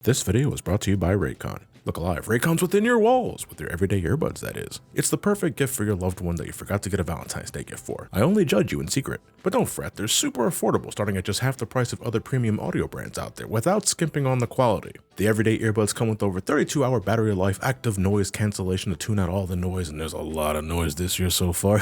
This video is brought to you by Raycon. Look alive, Raycon's within your walls, with your everyday earbuds, that is. It's the perfect gift for your loved one that you forgot to get a Valentine's Day gift for. I only judge you in secret. But don't fret, they're super affordable, starting at just half the price of other premium audio brands out there, without skimping on the quality. The everyday earbuds come with over 32-hour battery life, active noise cancellation to tune out all the noise, and there's a lot of noise this year so far.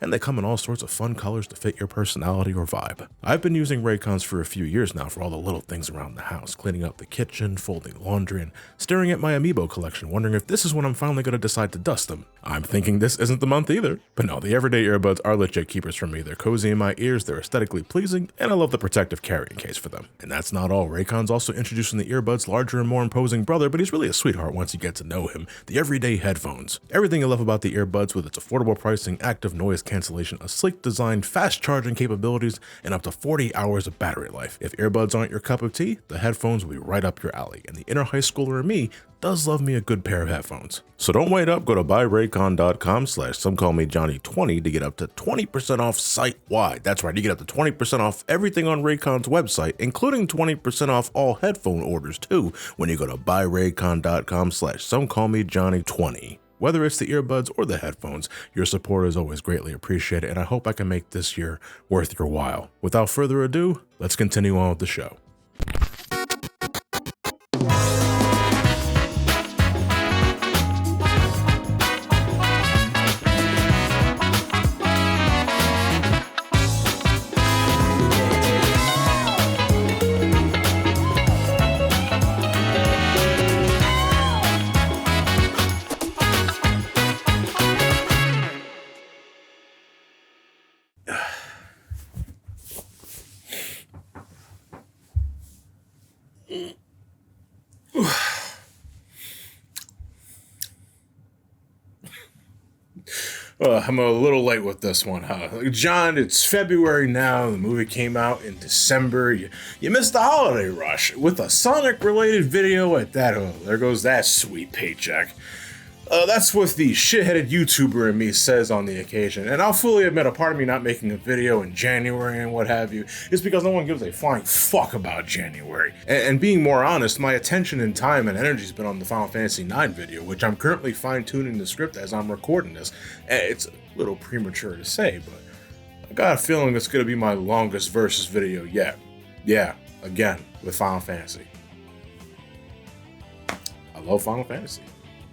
And they come in all sorts of fun colors to fit your personality or vibe. I've been using Raycons for a few years now for all the little things around the house, cleaning up the kitchen, folding laundry, and staring at my amiibo collection, wondering if this is when I'm finally going to decide to dust them. I'm thinking this isn't the month either. But no, the everyday earbuds are legit keepers for me. They're cozy in my ears, they're aesthetically pleasing, and I love the protective carrying case for them. And that's not all. Raycon's also introducing the earbuds' larger and more imposing brother, but he's really a sweetheart once you get to know him, the everyday headphones. Everything you love about the earbuds with its affordable pricing, active noise cancellation, a sleek design, fast charging capabilities, and up to 40 hours of battery life. If earbuds aren't your cup of tea, the headphones will be right up your alley, and the inner high schooler in me does love me a good pair of headphones. So don't wait up, go to buyraycon.com/somecallmejohnny20 to get up to 20% off site-wide. That's right, you get up to 20% off everything on Raycon's website, including 20% off all headphone orders too, when you go to buyraycon.com/somecallmejohnny20. Whether it's the earbuds or the headphones, your support is always greatly appreciated, and I hope I can make this year worth your while. Without further ado, let's continue on with the show. I'm a little late with this one, huh? John, it's February now. The movie came out in December. You missed the holiday rush with a Sonic-related video at that. Oh, there goes that sweet paycheck. That's what the shitheaded YouTuber in me says on the occasion. And I'll fully admit, a part of me not making a video in January and what have you is because no one gives a flying fuck about January. And being more honest, my attention and time and energy has been on the Final Fantasy IX video, which I'm currently fine-tuning the script as I'm recording this. It's a little premature to say, but I got a feeling it's going to be my longest versus video yet. Yeah, again, with Final Fantasy. I love Final Fantasy.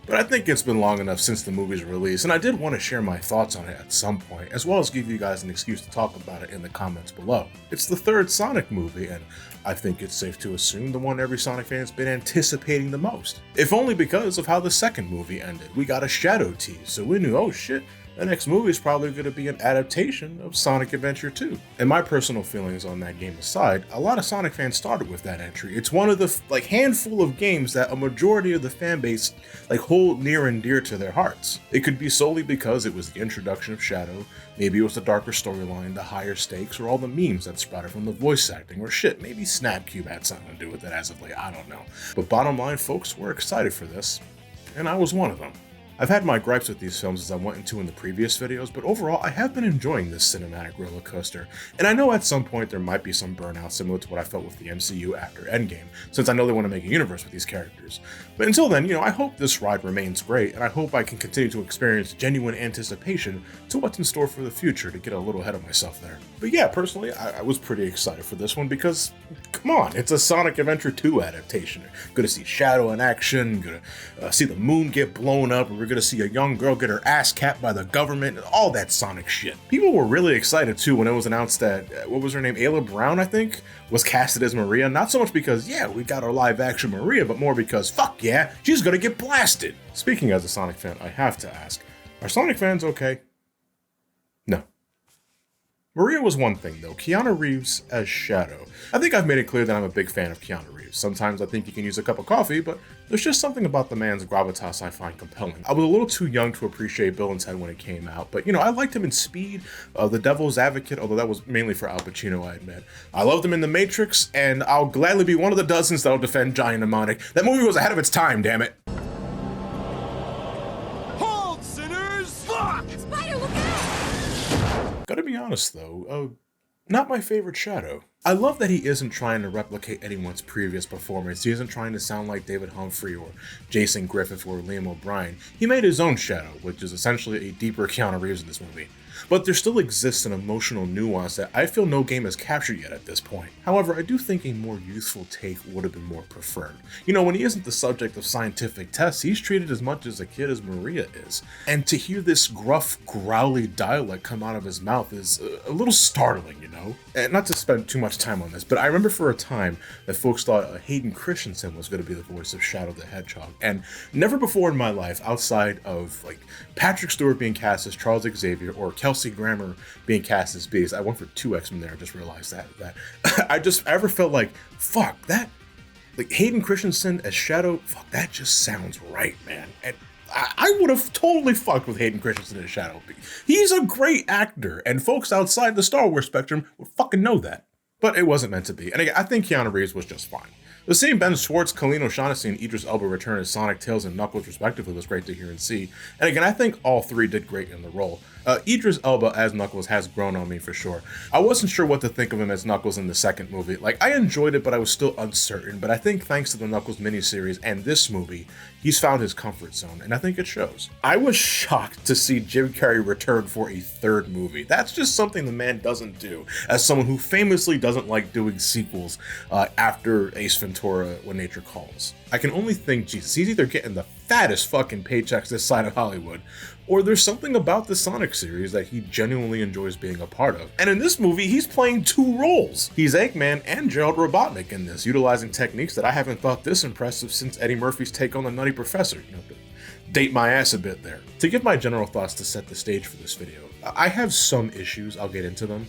But I think it's been long enough since the movie's release, and I did want to share my thoughts on it at some point, as well as give you guys an excuse to talk about it in the comments below. It's the third Sonic movie, and I think it's safe to assume the one every Sonic fan's been anticipating the most. If only because of how the second movie ended. We got a shadow tease, so we knew, oh shit, the next movie is probably going to be an adaptation of Sonic Adventure 2. And my personal feelings on that game aside, a lot of Sonic fans started with that entry. It's one of the handful of games that a majority of the fan base hold near and dear to their hearts. It could be solely because it was the introduction of Shadow, maybe it was the darker storyline, the higher stakes, or all the memes that sprouted from the voice acting, or shit, maybe Snapcube had something to do with it as of late, I don't know. But bottom line, folks, we're excited for this, and I was one of them. I've had my gripes with these films as I went into in the previous videos, but overall I have been enjoying this cinematic roller coaster, and I know at some point there might be some burnout similar to what I felt with the MCU after Endgame, since I know they want to make a universe with these characters. But until then, I hope this ride remains great, and I hope I can continue to experience genuine anticipation to what's in store for the future, to get a little ahead of myself there. But yeah, personally, I was pretty excited for this one because, come on, it's a Sonic Adventure 2 adaptation. Gonna see Shadow in action, gonna see the moon get blown up, we're gonna see a young girl get her ass capped by the government, all that Sonic shit. People were really excited too when it was announced that, what was her name, Ayla Brown, I think, was casted as Maria. Not so much because, yeah, we got our live action Maria, but more because, fuck yeah, she's gonna get blasted. Speaking as a Sonic fan, I have to ask, are Sonic fans okay? No. Maria was one thing though, Keanu Reeves as Shadow. I think I've made it clear that I'm a big fan of Keanu Reeves. Sometimes I think he can use a cup of coffee, but there's just something about the man's gravitas I find compelling. I was a little too young to appreciate Bill and Ted when it came out, but I liked him in Speed, The Devil's Advocate, although that was mainly for Al Pacino, I admit. I loved him in The Matrix, and I'll gladly be one of the dozens that'll defend Johnny Mnemonic. That movie was ahead of its time, damn it. Hold, sinners! Fuck! Spider, look out! Gotta be honest though, not my favorite Shadow. I love that he isn't trying to replicate anyone's previous performance. He isn't trying to sound like David Humphrey or Jason Griffith or Liam O'Brien. He made his own Shadow, which is essentially a deeper Keanu Reeves in this movie. But there still exists an emotional nuance that I feel no game has captured yet at this point. However, I do think a more youthful take would have been more preferred. You know, when he isn't the subject of scientific tests, he's treated as much as a kid as Maria is. And to hear this gruff, growly dialect come out of his mouth is a little startling, you know? And not to spend too much time on this, but I remember for a time that folks thought Hayden Christensen was going to be the voice of Shadow the Hedgehog. And never before in my life, outside of like Patrick Stewart being cast as Charles Xavier or Kelsey Grammer being cast as Beast, I went for two X-Men there, I just realized that I ever felt like, fuck, that, like Hayden Christensen as Shadow, fuck, that just sounds right, man. And I would have totally fucked with Hayden Christensen as Shadow. He's a great actor, and folks outside the Star Wars spectrum would fucking know that. But it wasn't meant to be, and again, I think Keanu Reeves was just fine. The same Ben Schwartz, Khalil O'Shaughnessy, and Idris Elba return as Sonic, Tails, and Knuckles respectively was great to hear and see. And again, I think all three did great in the role. Idris Elba as Knuckles has grown on me for sure. I wasn't sure what to think of him as Knuckles in the second movie. Like, I enjoyed it, but I was still uncertain. But I think thanks to the Knuckles miniseries and this movie, he's found his comfort zone, and I think it shows. I was shocked to see Jim Carrey return for a third movie. That's just something the man doesn't do, as someone who famously doesn't like doing sequels after Ace Ventura: When Nature Calls. I can only think, Jesus, he's either getting the fattest fucking paychecks this side of Hollywood, or there's something about the Sonic series that he genuinely enjoys being a part of. And in this movie, he's playing two roles. He's Eggman and Gerald Robotnik in this, utilizing techniques that I haven't thought this impressive since Eddie Murphy's take on the Nutty Professor. You know, to date my ass a bit there. To give my general thoughts to set the stage for this video, I have some issues, I'll get into them,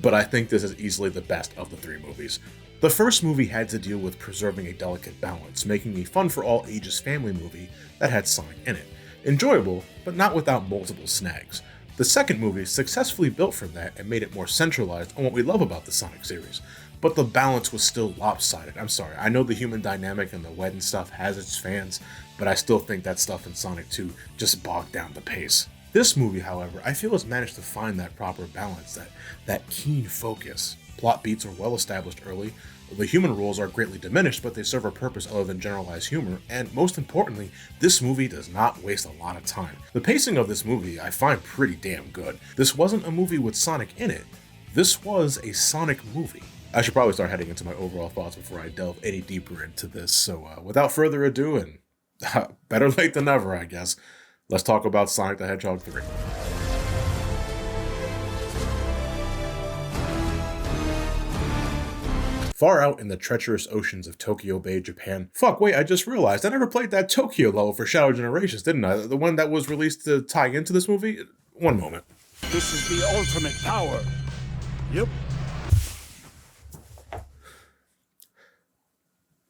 but I think this is easily the best of the three movies. The first movie had to deal with preserving a delicate balance, making a fun-for-all-ages family movie that had Sonic in it. Enjoyable, but not without multiple snags. The second movie successfully built from that and made it more centralized on what we love about the Sonic series, but the balance was still lopsided. I'm sorry, I know the human dynamic and the wedding stuff has its fans, but I still think that stuff in Sonic 2 just bogged down the pace. This movie, however, I feel has managed to find that proper balance, that keen focus. Plot beats are well established early, the human roles are greatly diminished, but they serve a purpose other than generalized humor, and most importantly, this movie does not waste a lot of time. The pacing of this movie I find pretty damn good. This wasn't a movie with Sonic in it, this was a Sonic movie. I should probably start heading into my overall thoughts before I delve any deeper into this, so without further ado, and better late than never I guess, let's talk about Sonic the Hedgehog 3. Far out in the treacherous oceans of Tokyo Bay, Japan. Fuck, wait, I just realized I never played that Tokyo level for Shadow Generations, didn't I? The one that was released to tie into this movie? One moment. This is the ultimate power. Yep. It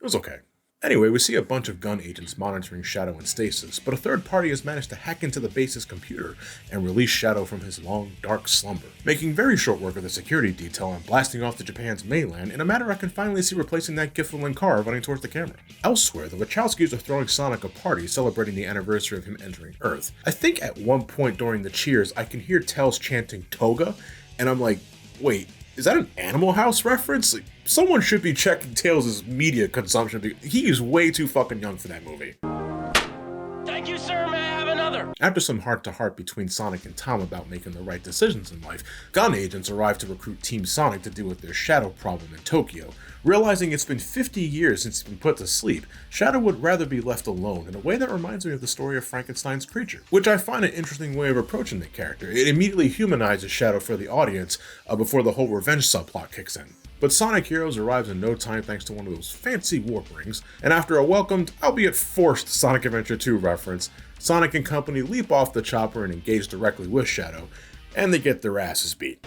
was okay. Anyway, we see a bunch of gun agents monitoring Shadow in stasis, but a third party has managed to hack into the base's computer and release Shadow from his long, dark slumber, making very short work of the security detail and blasting off to Japan's mainland in a manner I can finally see replacing that Giffelin car running towards the camera. Elsewhere, the Wachowskis are throwing Sonic a party celebrating the anniversary of him entering Earth. I think at one point during the cheers, I can hear Tails chanting Toga, and I'm like, wait, is that an Animal House reference? Like, someone should be checking Tails' media consumption because he is way too fucking young for that movie. Thank you, sir. May I have another? After some heart-to-heart between Sonic and Tom about making the right decisions in life, gun agents arrive to recruit Team Sonic to deal with their Shadow problem in Tokyo. Realizing it's been 50 years since he's been put to sleep, Shadow would rather be left alone in a way that reminds me of the story of Frankenstein's creature, which I find an interesting way of approaching the character. It immediately humanizes Shadow for the audience before the whole revenge subplot kicks in. But Sonic Heroes arrives in no time thanks to one of those fancy warp rings, and after a welcomed, albeit forced, Sonic Adventure 2 reference, Sonic and company leap off the chopper and engage directly with Shadow, and they get their asses beat.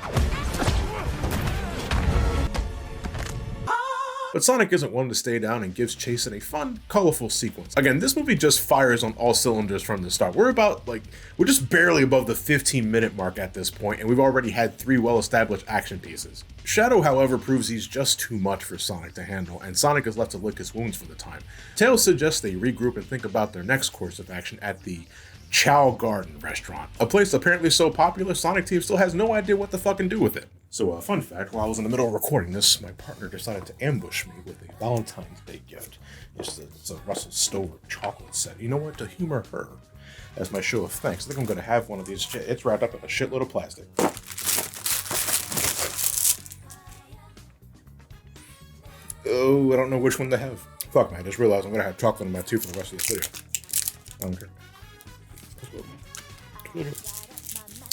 But Sonic isn't one to stay down and gives chase in a fun, colorful sequence. Again, this movie just fires on all cylinders from the start. We're just barely above the 15-minute mark at this point, and we've already had 3 well-established action pieces. Shadow, however, proves he's just too much for Sonic to handle, and Sonic is left to lick his wounds for the time. Tails suggests they regroup and think about their next course of action at the Chow Garden restaurant, a place apparently so popular Sonic Team still has no idea what to fucking do with it. So, fun fact, while I was in the middle of recording this, my partner decided to ambush me with a Valentine's Day gift. It's a Russell Stover chocolate set. You know what? To humor her, as my show of thanks, I think I'm going to have one of these. It's wrapped up in a shitload of plastic. Oh, I don't know which one to have. Fuck, man, I just realized I'm going to have chocolate in my tooth for the rest of this video. I don't care.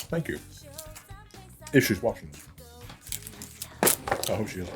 Thank you. If she's watching this. I hope she is.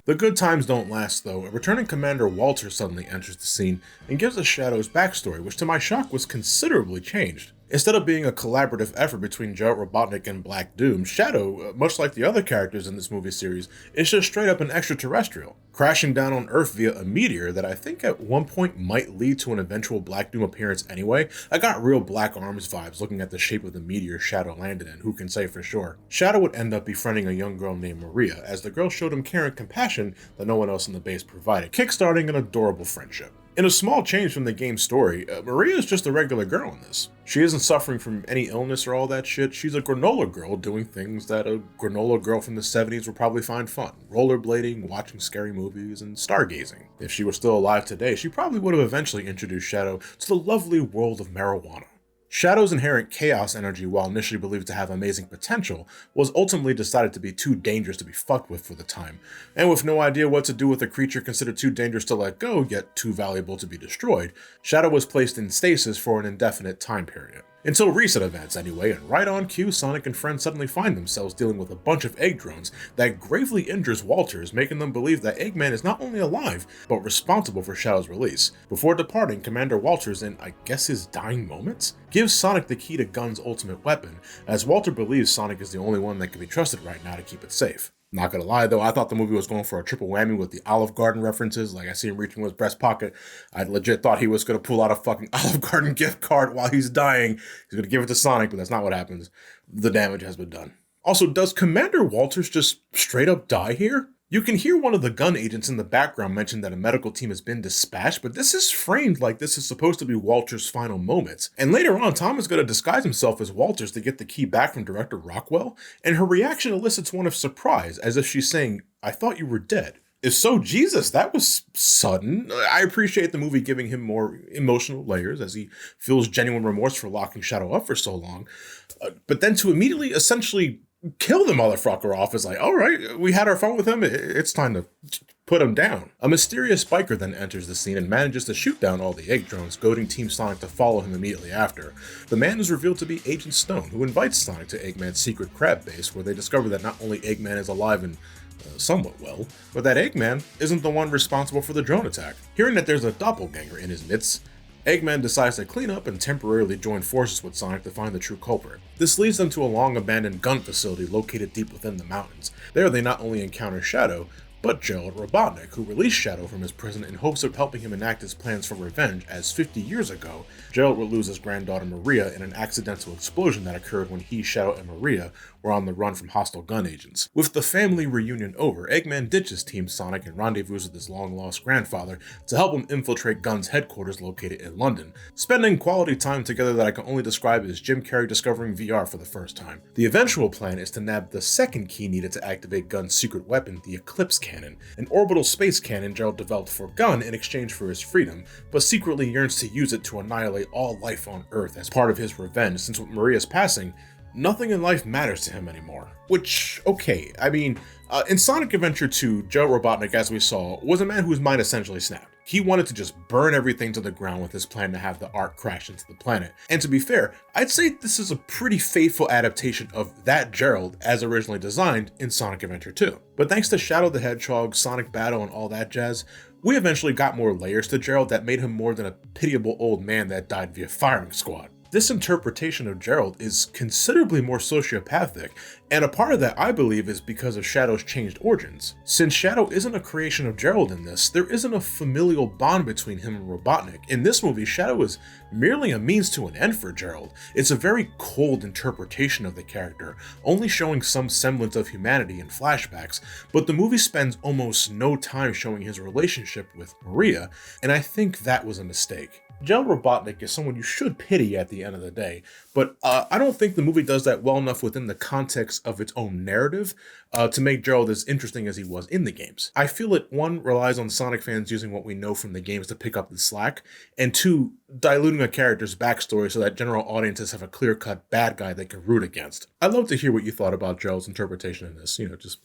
The good times don't last, though. Returning Commander Walter suddenly enters the scene and gives us Shadow's backstory, which to my shock was considerably changed. Instead of being a collaborative effort between Gerald Robotnik and Black Doom, Shadow, much like the other characters in this movie series, is just straight up an extraterrestrial, crashing down on Earth via a meteor that I think at one point might lead to an eventual Black Doom appearance anyway. I got real Black Arms vibes looking at the shape of the meteor Shadow landed in, who can say for sure. Shadow would end up befriending a young girl named Maria, as the girl showed him care and compassion that no one else in the base provided, kickstarting an adorable friendship. In a small change from the game's story, Maria is just a regular girl in this. She isn't suffering from any illness or all that shit. She's a granola girl doing things that a granola girl from the 70s would probably find fun. Rollerblading, watching scary movies, and stargazing. If she was still alive today, she probably would have eventually introduced Shadow to the lovely world of marijuana. Shadow's inherent chaos energy, while initially believed to have amazing potential, was ultimately decided to be too dangerous to be fucked with for the time, and with no idea what to do with a creature considered too dangerous to let go, yet too valuable to be destroyed, Shadow was placed in stasis for an indefinite time period. Until recent events anyway, and right on cue, Sonic and friends suddenly find themselves dealing with a bunch of egg drones that gravely injures Walters, making them believe that Eggman is not only alive, but responsible for Shadow's release. Before departing, Commander Walters, in I guess his dying moments, gives Sonic the key to Gun's ultimate weapon, as Walter believes Sonic is the only one that can be trusted right now to keep it safe. Not gonna lie though, I thought the movie was going for a triple whammy with the Olive Garden references. Like I see him reaching with his breast pocket. I legit thought he was gonna pull out a fucking Olive Garden gift card while he's dying. He's gonna give it to Sonic, but that's not what happens. The damage has been done. Also, does Commander Walters just straight up die here? You can hear one of the gun agents in the background mention that a medical team has been dispatched, but this is framed like this is supposed to be Walters' final moments. And later on, Tom is going to disguise himself as Walters to get the key back from Director Rockwell, and her reaction elicits one of surprise, as if she's saying, "I thought you were dead." If so, Jesus, that was sudden. I appreciate the movie giving him more emotional layers as he feels genuine remorse for locking Shadow up for so long. But then to immediately essentially kill the motherfucker off is like, all right, we had our fun with him. It's time to put him down. A mysterious biker then enters the scene and manages to shoot down all the egg drones, goading Team Sonic to follow him immediately after. The man is revealed to be Agent Stone, who invites Sonic to Eggman's secret crab base, where they discover that not only Eggman is alive and somewhat well, but that Eggman isn't the one responsible for the drone attack. Hearing that there's a doppelganger in his midst, Eggman decides to clean up and temporarily join forces with Sonic to find the true culprit. This leads them to a long-abandoned gun facility located deep within the mountains. There they not only encounter Shadow, but Gerald Robotnik, who released Shadow from his prison in hopes of helping him enact his plans for revenge, as 50 years ago, Gerald would lose his granddaughter Maria in an accidental explosion that occurred when he, Shadow, and Maria were on the run from hostile gun agents. With the family reunion over, Eggman ditches Team Sonic and rendezvous with his long-lost grandfather to help him infiltrate Gun's headquarters located in London, spending quality time together that I can only describe as Jim Carrey discovering VR for the first time. The eventual plan is to nab the second key needed to activate Gun's secret weapon, the Eclipse Cannon, an orbital space cannon Gerald developed for Gun in exchange for his freedom, but secretly yearns to use it to annihilate all life on Earth as part of his revenge, since with Maria's passing, nothing in life matters to him anymore. Which, okay, I mean, in Sonic Adventure 2, Gerald Robotnik, as we saw, was a man whose mind essentially snapped. He wanted to just burn everything to the ground with his plan to have the Ark crash into the planet. And to be fair, I'd say this is a pretty faithful adaptation of that Gerald as originally designed in Sonic Adventure 2. But thanks to Shadow the Hedgehog, Sonic Battle, and all that jazz, we eventually got more layers to Gerald that made him more than a pitiable old man that died via firing squad. This interpretation of Gerald is considerably more sociopathic, and a part of that I believe is because of Shadow's changed origins. Since Shadow isn't a creation of Gerald in this, there isn't a familial bond between him and Robotnik. In this movie, Shadow is merely a means to an end for Gerald. It's a very cold interpretation of the character, only showing some semblance of humanity in flashbacks, but the movie spends almost no time showing his relationship with Maria, and I think that was a mistake. Gerald Robotnik is someone you should pity at the end of the day, but I don't think the movie does that well enough within the context of its own narrative to make Gerald as interesting as he was in the games. I feel it, one, relies on Sonic fans using what we know from the games to pick up the slack, and two, diluting a character's backstory so that general audiences have a clear-cut bad guy they can root against. I'd love to hear what you thought about Gerald's interpretation in this, just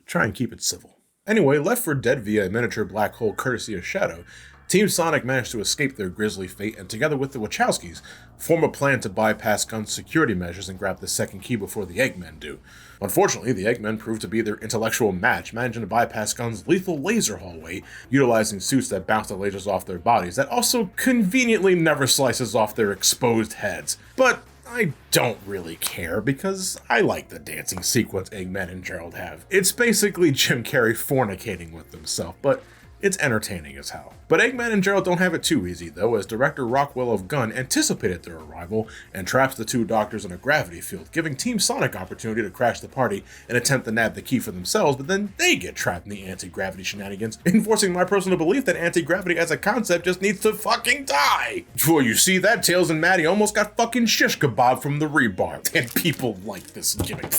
try and keep it civil. Anyway, left for dead via a miniature black hole courtesy of Shadow, Team Sonic managed to escape their grisly fate and, together with the Wachowskis, form a plan to bypass Gun's security measures and grab the second key before the Eggmen do. Unfortunately, the Eggmen proved to be their intellectual match, managing to bypass Gun's lethal laser hallway, utilizing suits that bounce the lasers off their bodies that also conveniently never slices off their exposed heads. But I don't really care because I like the dancing sequence Eggman and Gerald have. It's basically Jim Carrey fornicating with himself, but it's entertaining as hell. But Eggman and Gerald don't have it too easy though, as director Rockwell of Gun anticipated their arrival and traps the two doctors in a gravity field, giving Team Sonic opportunity to crash the party and attempt to nab the key for themselves, but then they get trapped in the anti-gravity shenanigans, enforcing my personal belief that anti-gravity as a concept just needs to fucking die. Well, you see that, Tails and Maddie almost got fucking shish kebab from the rebar, and people like this gimmick.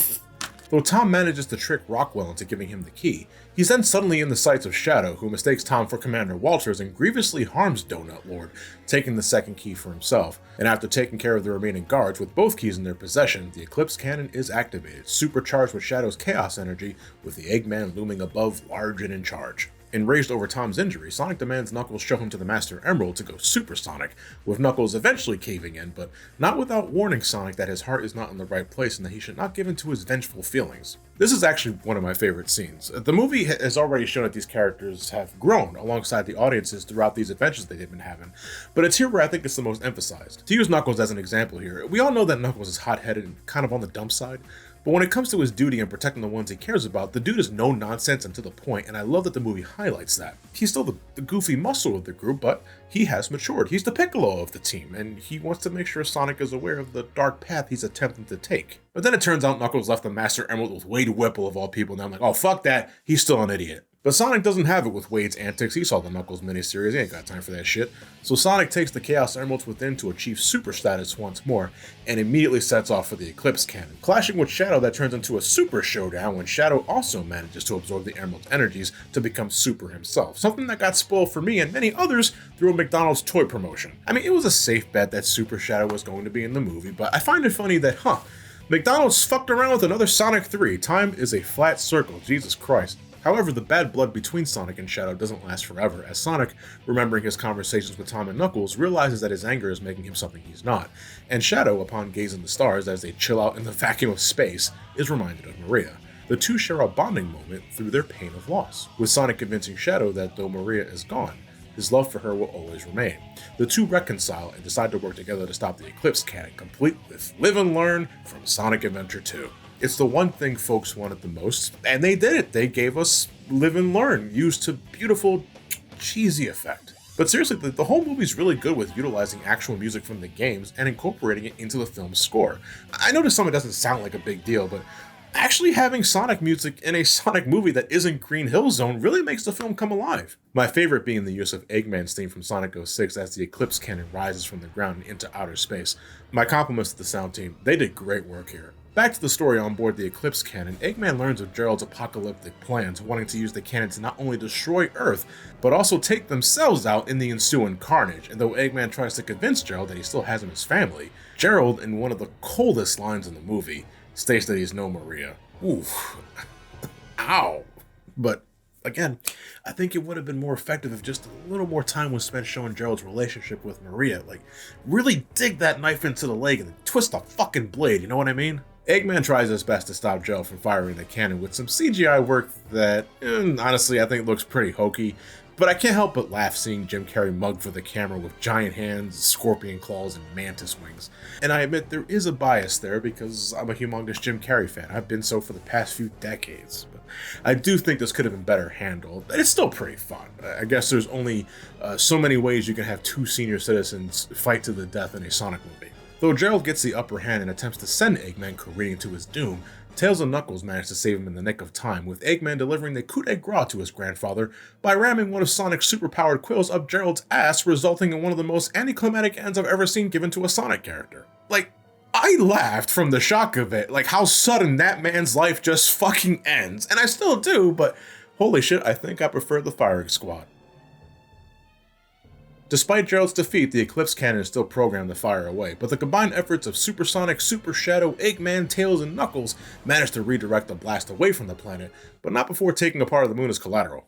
Though Tom manages to trick Rockwell into giving him the key, he's then suddenly in the sights of Shadow, who mistakes Tom for Commander Walters and grievously harms Donut Lord, taking the second key for himself. And after taking care of the remaining guards with both keys in their possession, the Eclipse Cannon is activated, supercharged with Shadow's chaos energy, with the Eggman looming above, large and in charge. Enraged over Tom's injury, Sonic demands Knuckles show him to the Master Emerald to go supersonic, with Knuckles eventually caving in, but not without warning Sonic that his heart is not in the right place and that he should not give in to his vengeful feelings. This is actually one of my favorite scenes. The movie has already shown that these characters have grown alongside the audiences throughout these adventures they've been having, but it's here where I think it's the most emphasized. To use Knuckles as an example here, we all know that Knuckles is hot-headed and kind of on the dumb side, but when it comes to his duty and protecting the ones he cares about, the dude is no nonsense and to the point, and I love that the movie highlights that. He's still the goofy muscle of the group, but he has matured. He's the Piccolo of the team, and he wants to make sure Sonic is aware of the dark path he's attempting to take. But then it turns out Knuckles left the Master Emerald with Wade Whipple of all people, and I'm like, oh fuck that, he's still an idiot. But Sonic doesn't have it with Wade's antics. He saw the Knuckles miniseries, he ain't got time for that shit. So Sonic takes the Chaos Emeralds within to achieve super status once more, and immediately sets off for the Eclipse Cannon, clashing with Shadow that turns into a super showdown when Shadow also manages to absorb the Emerald's energies to become super himself, something that got spoiled for me and many others through a McDonald's toy promotion. I mean, it was a safe bet that Super Shadow was going to be in the movie, but I find it funny that, McDonald's fucked around with another Sonic 3. Time is a flat circle, Jesus Christ. However, the bad blood between Sonic and Shadow doesn't last forever, as Sonic, remembering his conversations with Tom and Knuckles, realizes that his anger is making him something he's not, and Shadow, upon gazing the stars as they chill out in the vacuum of space, is reminded of Maria. The two share a bonding moment through their pain of loss, with Sonic convincing Shadow that though Maria is gone, his love for her will always remain. The two reconcile and decide to work together to stop the Eclipse Cannon, complete with Live and Learn from Sonic Adventure 2. It's the one thing folks wanted the most, and they did it. They gave us Live and Learn, used to beautiful, cheesy effect. But seriously, the whole movie's really good with utilizing actual music from the games and incorporating it into the film's score. I know to some it doesn't sound like a big deal, but actually having Sonic music in a Sonic movie that isn't Green Hill Zone really makes the film come alive. My favorite being the use of Eggman's theme from Sonic 06 as the Eclipse Cannon rises from the ground and into outer space. My compliments to the sound team, they did great work here. Back to the story on board the Eclipse Cannon, Eggman learns of Gerald's apocalyptic plans, wanting to use the cannon to not only destroy Earth, but also take themselves out in the ensuing carnage, and though Eggman tries to convince Gerald that he still has him as family, Gerald, in one of the coldest lines in the movie, states that he's no Maria. Oof. Ow. But again, I think it would have been more effective if just a little more time was spent showing Gerald's relationship with Maria. Like, really dig that knife into the leg and then twist the fucking blade, you know what I mean? Eggman tries his best to stop Gerald from firing the cannon with some CGI work that, honestly, I think looks pretty hokey, but I can't help but laugh seeing Jim Carrey mug for the camera with giant hands, scorpion claws, and mantis wings. And I admit there is a bias there because I'm a humongous Jim Carrey fan. I've been so for the past few decades, but I do think this could have been better handled. It's still pretty fun. I guess there's only so many ways you can have two senior citizens fight to the death in a Sonic movie. Though Gerald gets the upper hand and attempts to send Eggman careening to his doom, Tails and Knuckles manage to save him in the nick of time, with Eggman delivering the coup de grace to his grandfather by ramming one of Sonic's superpowered quills up Gerald's ass, resulting in one of the most anticlimactic ends I've ever seen given to a Sonic character. Like, I laughed from the shock of it, like how sudden that man's life just fucking ends. And I still do, but holy shit, I think I prefer the firing squad. Despite Gerald's defeat, the Eclipse Cannon is still programmed to fire away, but the combined efforts of Super Sonic, Super Shadow, Eggman, Tails, and Knuckles manage to redirect the blast away from the planet, but not before taking a part of the moon as collateral.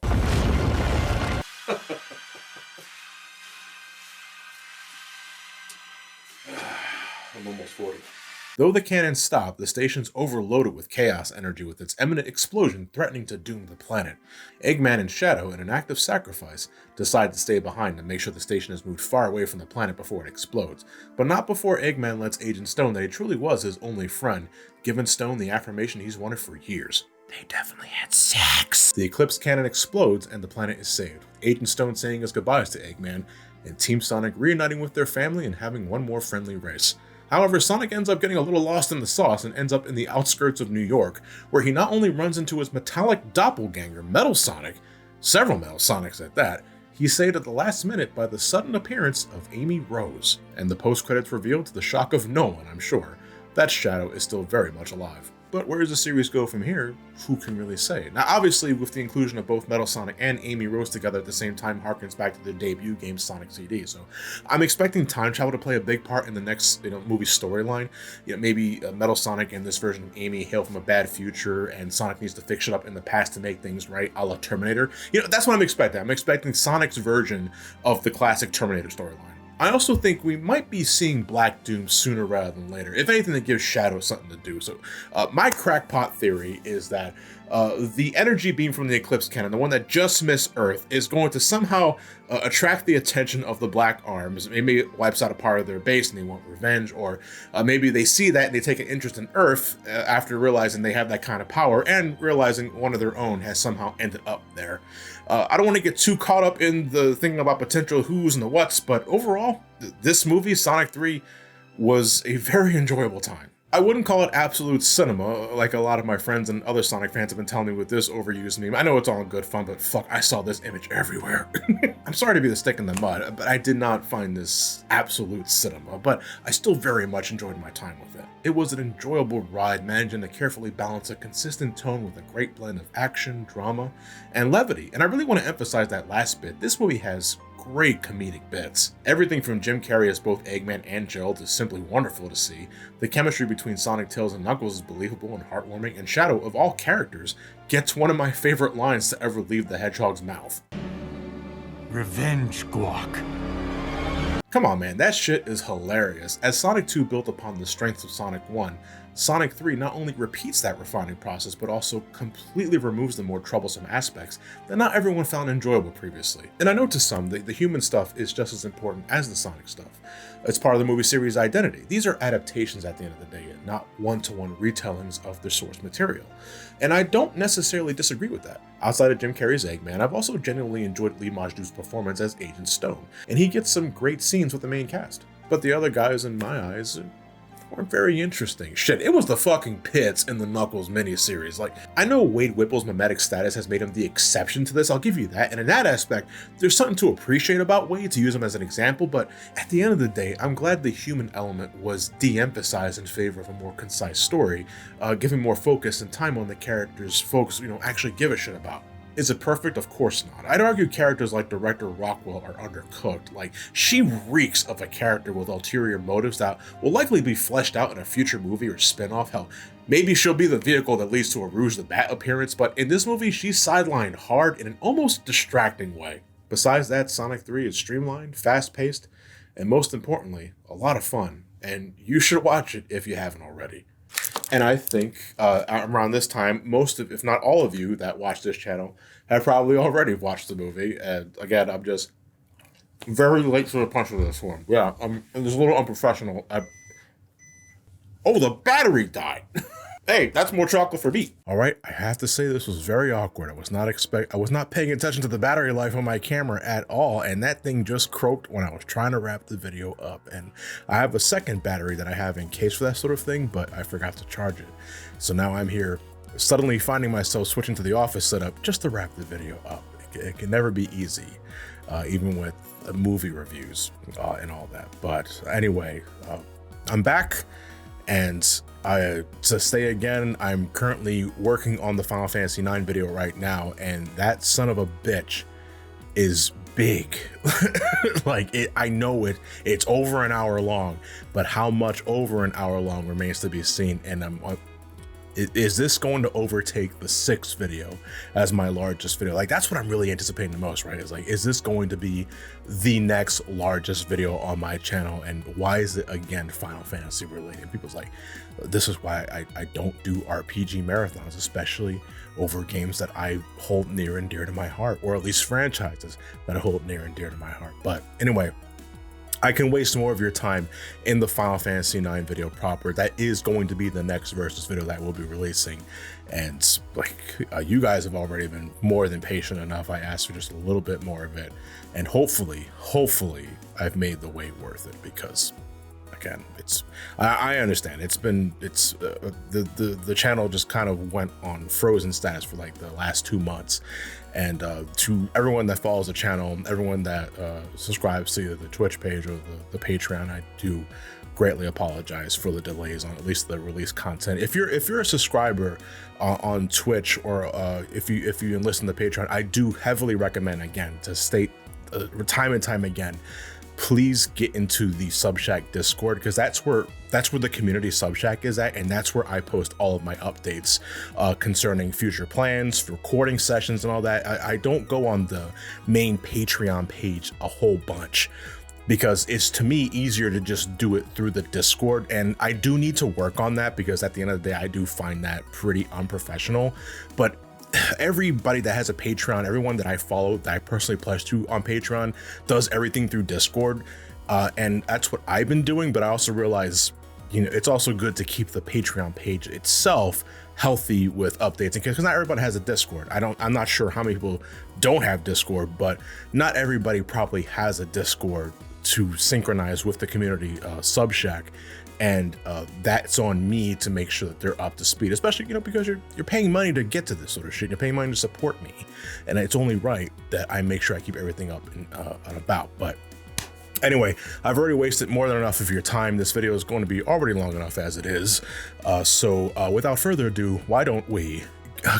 I'm almost 40. Though the cannon stopped, the station's overloaded with chaos energy with its imminent explosion threatening to doom the planet. Eggman and Shadow, in an act of sacrifice, decide to stay behind and make sure the station is moved far away from the planet before it explodes. But not before Eggman lets Agent Stone that he truly was his only friend, giving Stone the affirmation he's wanted for years. They definitely had sex. The Eclipse Cannon explodes and the planet is saved. Agent Stone saying his goodbyes to Eggman, and Team Sonic reuniting with their family and having one more friendly race. However, Sonic ends up getting a little lost in the sauce and ends up in the outskirts of New York, where he not only runs into his metallic doppelganger, Metal Sonic, several Metal Sonics at that, he's saved at the last minute by the sudden appearance of Amy Rose, and the post-credits reveal, to the shock of no one, I'm sure, that Shadow is still very much alive. But where does the series go from here? Who can really say? Now, obviously, with the inclusion of both Metal Sonic and Amy Rose together at the same time harkens back to their debut game, Sonic CD. So I'm expecting time travel to play a big part in the next, movie storyline. Maybe Metal Sonic and this version of Amy hail from a bad future, and Sonic needs to fix shit up in the past to make things right, a la Terminator. That's what I'm expecting. I'm expecting Sonic's version of the classic Terminator storyline. I also think we might be seeing Black Doom sooner rather than later, if anything that gives Shadow something to do. So my crackpot theory is that the energy beam from the Eclipse Cannon, the one that just missed Earth, is going to somehow attract the attention of the Black Arms. Maybe it wipes out a part of their base and they want revenge, or maybe they see that and they take an interest in Earth after realizing they have that kind of power and realizing one of their own has somehow ended up there. I don't want to get too caught up in the thinking about potential who's and the whats, but overall, this movie, Sonic 3, was a very enjoyable time. I wouldn't call it absolute cinema, like a lot of my friends and other Sonic fans have been telling me with this overused meme. I know it's all in good fun, but fuck, I saw this image everywhere. I'm sorry to be the stick in the mud, but I did not find this absolute cinema, but I still very much enjoyed my time with it. It was an enjoyable ride, managing to carefully balance a consistent tone with a great blend of action, drama, and levity. And I really want to emphasize that last bit. This movie has great comedic bits. Everything from Jim Carrey as both Eggman and Gerald is simply wonderful to see. The chemistry between Sonic, Tails, and Knuckles is believable and heartwarming, and Shadow, of all characters, gets one of my favorite lines to ever leave the Hedgehog's mouth. Revenge guac. Come on, man, that shit is hilarious. As Sonic 2 built upon the strengths of Sonic 1, Sonic 3 not only repeats that refining process, but also completely removes the more troublesome aspects that not everyone found enjoyable previously. And I know to some, the human stuff is just as important as the Sonic stuff. It's part of the movie series' identity. These are adaptations at the end of the day, not one-to-one retellings of their source material. And I don't necessarily disagree with that. Outside of Jim Carrey's Eggman, I've also genuinely enjoyed Lee Majdu's performance as Agent Stone, and he gets some great scenes with the main cast. But the other guys, in my eyes, weren't very interesting. Shit, it was the fucking pits in the Knuckles miniseries. Like, I know Wade Whipple's mimetic status has made him the exception to this, I'll give you that, and in that aspect, there's something to appreciate about Wade, to use him as an example, but at the end of the day, I'm glad the human element was de-emphasized in favor of a more concise story, giving more focus and time on the characters folks, actually give a shit about. Is it perfect? Of course not. I'd argue characters like Director Rockwell are undercooked. Like, she reeks of a character with ulterior motives that will likely be fleshed out in a future movie or spin-off. Hell, maybe she'll be the vehicle that leads to a Rouge the Bat appearance, but in this movie, she's sidelined hard in an almost distracting way. Besides that, Sonic 3 is streamlined, fast-paced, and most importantly, a lot of fun. And you should watch it if you haven't already. And I think around this time, most of, if not all of you that watch this channel have probably already watched the movie. And again, I'm just very late to the punch with this one. Yeah, I'm just a little unprofessional. Oh, the battery died. Hey, that's more chocolate for me. All right, I have to say this was very awkward. I was not paying attention to the battery life on my camera at all, and that thing just croaked when I was trying to wrap the video up. And I have a second battery that I have in case for that sort of thing, but I forgot to charge it. So now I'm here suddenly finding myself switching to the office setup just to wrap the video up. It can never be easy, even with movie reviews and all that. But anyway, I'm back. And to say again, I'm currently working on the Final Fantasy IX video right now, and that son of a bitch is big. Like I know it's over an hour long, but how much over an hour long remains to be seen. And is this going to overtake the 6th video as my largest video? Like, that's what I'm really anticipating the most, right? Is like, is this going to be the next largest video on my channel? And why is it, again, Final Fantasy related? People's like, this is why I don't do RPG marathons, especially over games that I hold near and dear to my heart, or at least franchises that I hold near and dear to my heart. But anyway, I can waste more of your time in the Final Fantasy IX video proper. That is going to be the next Versus video that we'll be releasing. And like, you guys have already been more than patient enough. I asked for just a little bit more of it. And hopefully I've made the wait worth it, because again, I understand the channel just kind of went on frozen status for like the last 2 months. And to everyone that follows the channel, everyone that subscribes to either the Twitch page or the Patreon, I do greatly apologize for the delays on at least the release content. If you're a subscriber on Twitch, or if you enlist in the Patreon, I do heavily recommend, again, to state time and time again, please get into the Subshack Discord, because that's where the community Subshack is at, and that's where I post all of my updates concerning future plans, recording sessions, and all that. I don't go on the main Patreon page a whole bunch, because it's, to me, easier to just do it through the Discord. And I do need to work on that, because at the end of the day, I do find that pretty unprofessional. But everybody that has a Patreon, everyone that I follow, that I personally pledge to on Patreon, does everything through Discord. And that's what I've been doing. But I also realize, it's also good to keep the Patreon page itself healthy with updates, because not everybody has a Discord. I'm not sure how many people don't have Discord, but not everybody probably has a Discord to synchronize with the community Subshack. And that's on me to make sure that they're up to speed, especially, because you're paying money to get to this sort of shit. You're paying money to support me, and it's only right that I make sure I keep everything up and about. But anyway, I've already wasted more than enough of your time. This video is going to be already long enough as it is. So without further ado, why don't we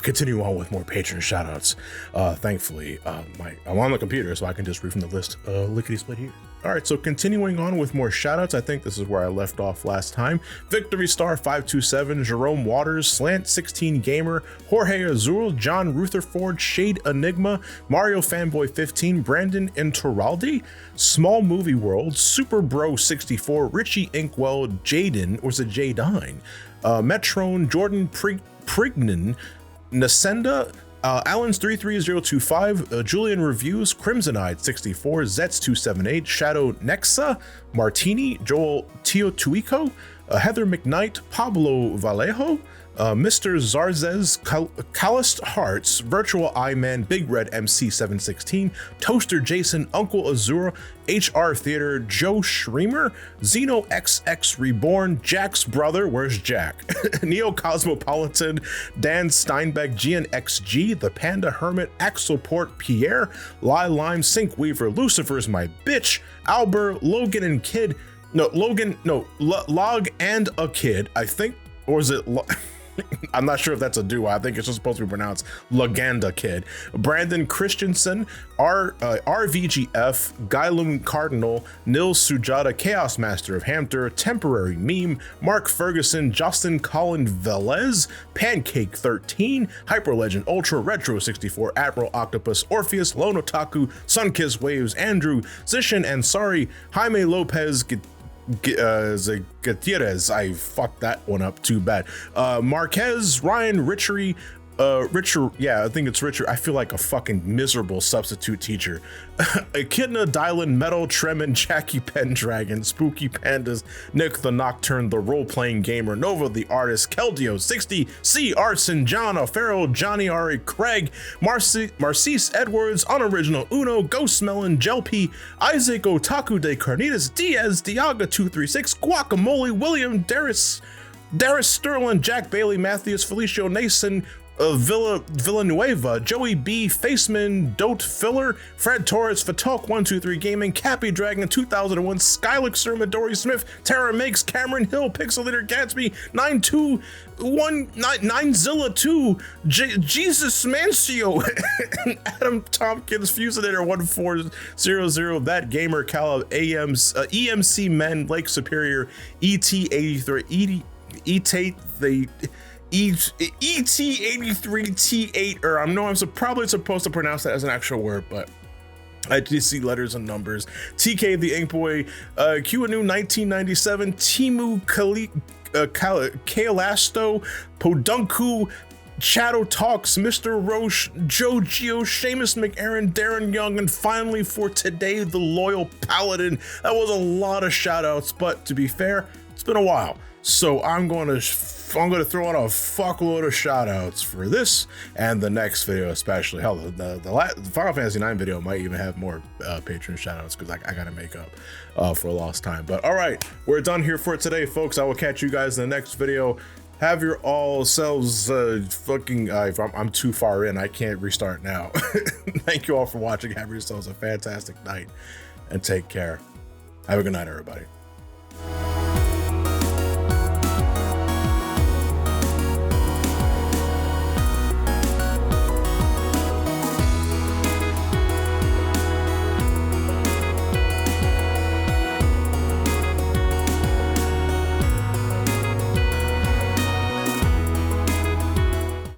continue on with more Patreon shoutouts? Thankfully, I'm on the computer, so I can just read from the list lickety split here. All right, so continuing on with more shoutouts, I think this is where I left off last time. Victory Star 527, Jerome Waters, Slant 16 Gamer, Jorge Azul, John Rutherford, Shade Enigma, Mario Fanboy 15, Brandon Interaldi, Small Movie World, Super Bro 64, Richie Inkwell, Jaden, or is it Jadine, Metrone, Jordan Prignan, Nasenda, Allen's 33025, Julian Reviews, Crimsonide 64, Zets 278, Shadow Nexa, Martini, Joel Teotuico, Heather McKnight, Pablo Vallejo, Mr. Zarzez, Calloused Hearts, Virtual Eyeman, Big Red MC 716, Toaster Jason, Uncle Azura, HR Theater, Joe Schreemer, Xeno XX Reborn, Jack's brother, where's Jack? Neo Cosmopolitan, Dan Steinbeck, GNXG, The Panda Hermit, Axelport Pierre, Lie Lime, Sync Weaver, Lucifer's My Bitch, Albert, Logan and Kid, Log and a Kid, I think, or is it I'm not sure if that's a duo. I think it's just supposed to be pronounced Laganda Kid. Brandon Christensen, RVGF, Gylum Cardinal, Nils Sujata, Chaos Master of Hampter, Temporary Meme, Mark Ferguson, Justin Colin Velez, Pancake 13, Hyper Legend Ultra, Retro 64, Admiral Octopus, Orpheus, Lone Otaku, Sunkiss Waves, Andrew, Zishan Ansari, Jaime Lopez, Gutierrez, I fucked that one up too bad. Marquez, Ryan, Richard, yeah, I think it's Richard. I feel like a fucking miserable substitute teacher. Echidna, Dylan, Metal, Tremin, Jackie Pendragon, Spooky Pandas, Nick the Nocturne, the Role-Playing Gamer, Nova the Artist, Keldio, 60, C, Arson, John, O'Farrell, Johnny Ari, Craig, Marcise Edwards, Unoriginal Uno, Ghost Melon, Jelpy, Isaac Otaku de Carnitas, Diaz, Diaga 236, Guacamole, William, Darius Sterling, Jack Bailey, Matthews, Felicio Nason, Villanueva, Joey B, Faceman, Dote Filler, Fred Torres, Fatalk123 Gaming, Cappy Dragon 2001, Skylixer, Midori Smith, Tara Makes, Cameron Hill, Pixelator Gatsby, 9Zilla2, Jesus Mancio, Adam Tompkins, Fusinator 1400, That Gamer, Caleb, EMC Men, Lake Superior, ET83, ET83T8, or I know I'm probably supposed to pronounce that as an actual word, but I just see letters and numbers. TK the Ink Boy, QAnu 1997, Timu Kalasto, Podunku, Shadow Talks, Mr. Roche, Joe Geo, Seamus McAaron, Darren Young, and finally for today, the Loyal Paladin. That was a lot of shout outs, but to be fair, it's been a while. So I'm going to throw on a fuckload of shout outs for this and the next video, especially. Hell, the Final Fantasy IX video might even have more patron shout outs because I got to make up for lost time. But all right, we're done here for today, folks. I will catch you guys in the next video. Have your all selves fucking, I'm too far in, I can't restart now. Thank you all for watching. Have yourselves a fantastic night and take care. Have a good night, everybody.